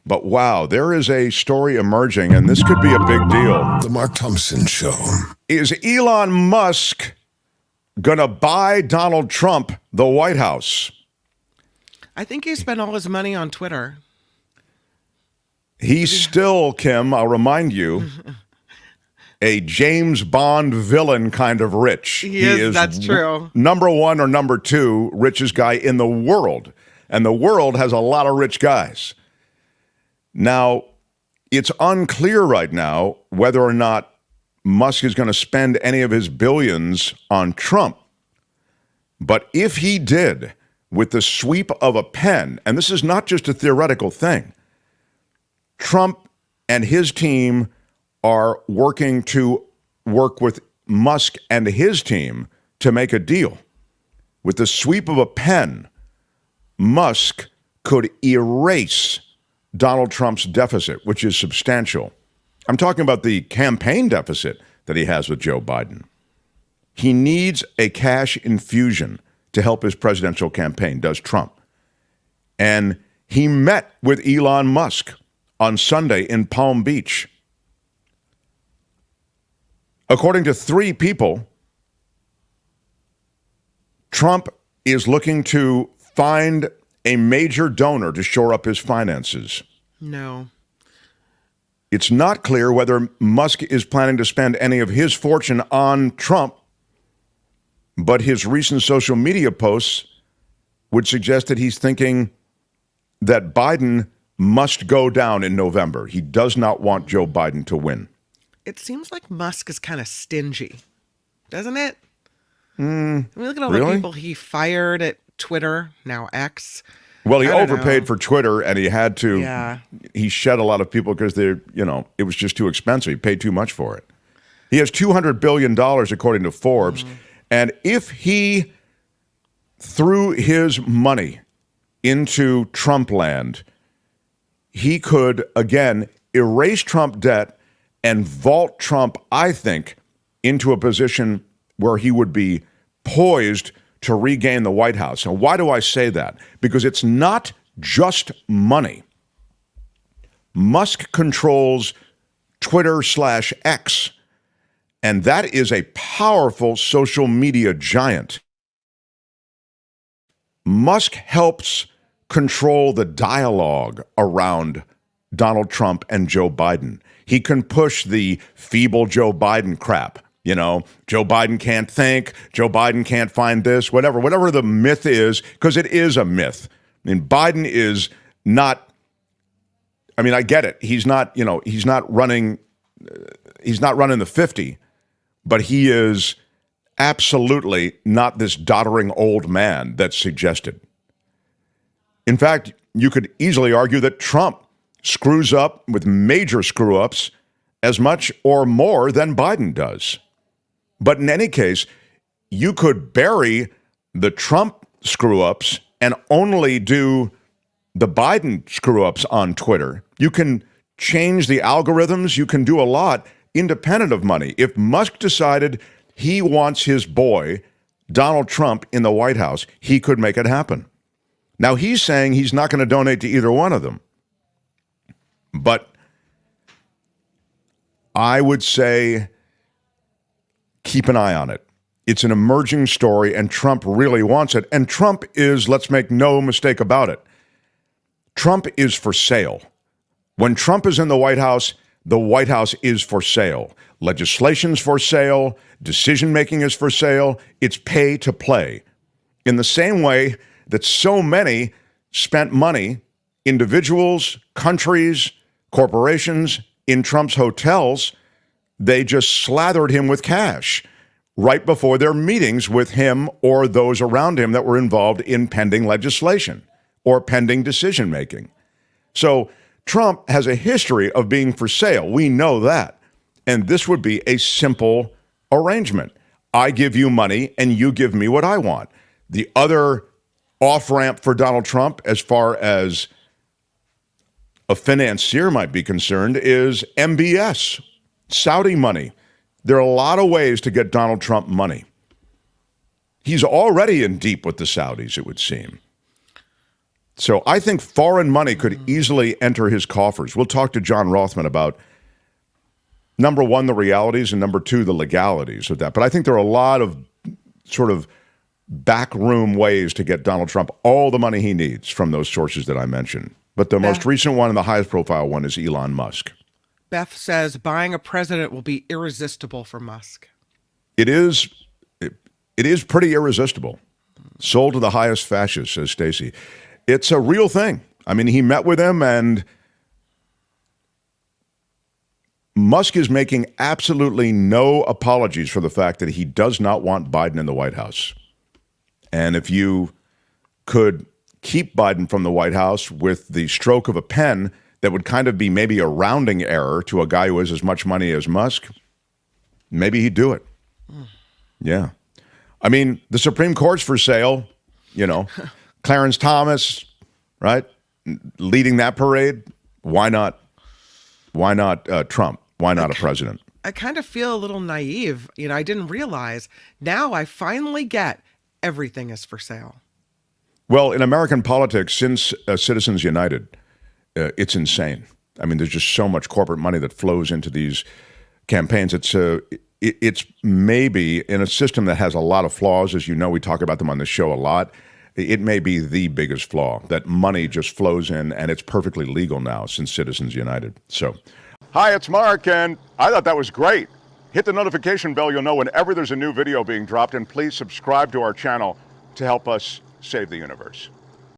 But wow, there is a story emerging, and this could be a big deal. The Mark Thompson Show. Is Elon Musk going to buy Donald Trump the White House? I think he spent all his money on Twitter. He's still, Kim, I'll remind you, a James Bond villain kind of rich. He is, that's true. Number one or number two richest guy in the world. And the world has a lot of rich guys. Now, it's unclear right now whether or not Musk is going to spend any of his billions on Trump. But if he did, with the sweep of a pen, and this is not just a theoretical thing, Trump and his team are working to work with Musk and his team to make a deal. With the sweep of a pen, Musk could erase Donald Trump's deficit, which is substantial. I'm talking about the campaign deficit that he has with Joe Biden. He needs a cash infusion to help his presidential campaign, does Trump. And he met with Elon Musk on Sunday in Palm Beach. According to 3 people, Trump is looking to find a major donor to shore up his finances. No. It's not clear whether Musk is planning to spend any of his fortune on Trump, but his recent social media posts would suggest that he's thinking that Biden must go down in November. He does not want Joe Biden to win. It seems like Musk is kind of stingy, doesn't it? I mean, look at all the people he fired at Twitter, now X. Well, he overpaid for Twitter, and he had to. Yeah. He shed a lot of people because it was just too expensive. He paid too much for it. He has $200 billion, according to Forbes. And if he threw his money into Trump land, he could, again, erase Trump debt and vault Trump, I think, into a position where he would be poised to regain the White House. And why do I say that? Because it's not just money. Musk controls Twitter/X, and that is a powerful social media giant. Musk helps control the dialogue around Donald Trump and Joe Biden. He can push the feeble Joe Biden crap. Joe Biden can't think, Joe Biden can't find this, whatever the myth is, because it is a myth. I mean, Biden is not, I get it. He's not running the 50, but he is absolutely not this doddering old man that's suggested. In fact, you could easily argue that Trump screws up with major screw-ups as much or more than Biden does. But in any case, you could bury the Trump screw-ups and only do the Biden screw-ups on Twitter. You can change the algorithms. You can do a lot independent of money. If Musk decided he wants his boy, Donald Trump, in the White House, he could make it happen. Now, he's saying he's not going to donate to either one of them. But I would say keep an eye on it. It's an emerging story, and Trump really wants it. And Trump is, let's make no mistake about it, Trump is for sale. When Trump is in the White House is for sale. Legislation's for sale. Decision-making is for sale. It's pay to play. In the same way that so many spent money, individuals, countries, corporations, in Trump's hotels, they just slathered him with cash right before their meetings with him or those around him that were involved in pending legislation or pending decision-making. So Trump has a history of being for sale. We know that. And this would be a simple arrangement. I give you money and you give me what I want. The other off-ramp for Donald Trump, as far as a financier might be concerned, is MBS, Saudi money. There are a lot of ways to get Donald Trump money. He's already in deep with the Saudis, it would seem. So I think foreign money could easily enter his coffers. We'll talk to John Rothman about, number one, the realities, and number two, the legalities of that. But I think there are a lot of sort of backroom ways to get Donald Trump all the money he needs from those sources that I mentioned. But the most recent one and the highest profile one is Elon Musk. Beth says buying a president will be irresistible for Musk. It is pretty irresistible. Sold to the highest fascists, says Stacy. It's a real thing. I mean, he met with him, and Musk is making absolutely no apologies for the fact that he does not want Biden in the White House. And if you could keep Biden from the White House with the stroke of a pen, that would kind of be maybe a rounding error to a guy who has as much money as Musk, maybe he'd do it. Yeah. I mean, the Supreme Court's for sale, you know. Clarence Thomas, right? Leading that parade. Why not? Why not Trump? Why not a president? I kind of feel a little naive. You know, I didn't realize. Now I finally get everything is for sale. Well, in American politics, since Citizens United, it's insane. I mean, there's just so much corporate money that flows into these campaigns. It's maybe in a system that has a lot of flaws. As you know, we talk about them on the show a lot. It may be the biggest flaw, that money just flows in, and it's perfectly legal now since Citizens United. So, hi, it's Mark, and I thought that was great. Hit the notification bell. You'll know whenever there's a new video being dropped, and please subscribe to our channel to help us save the universe.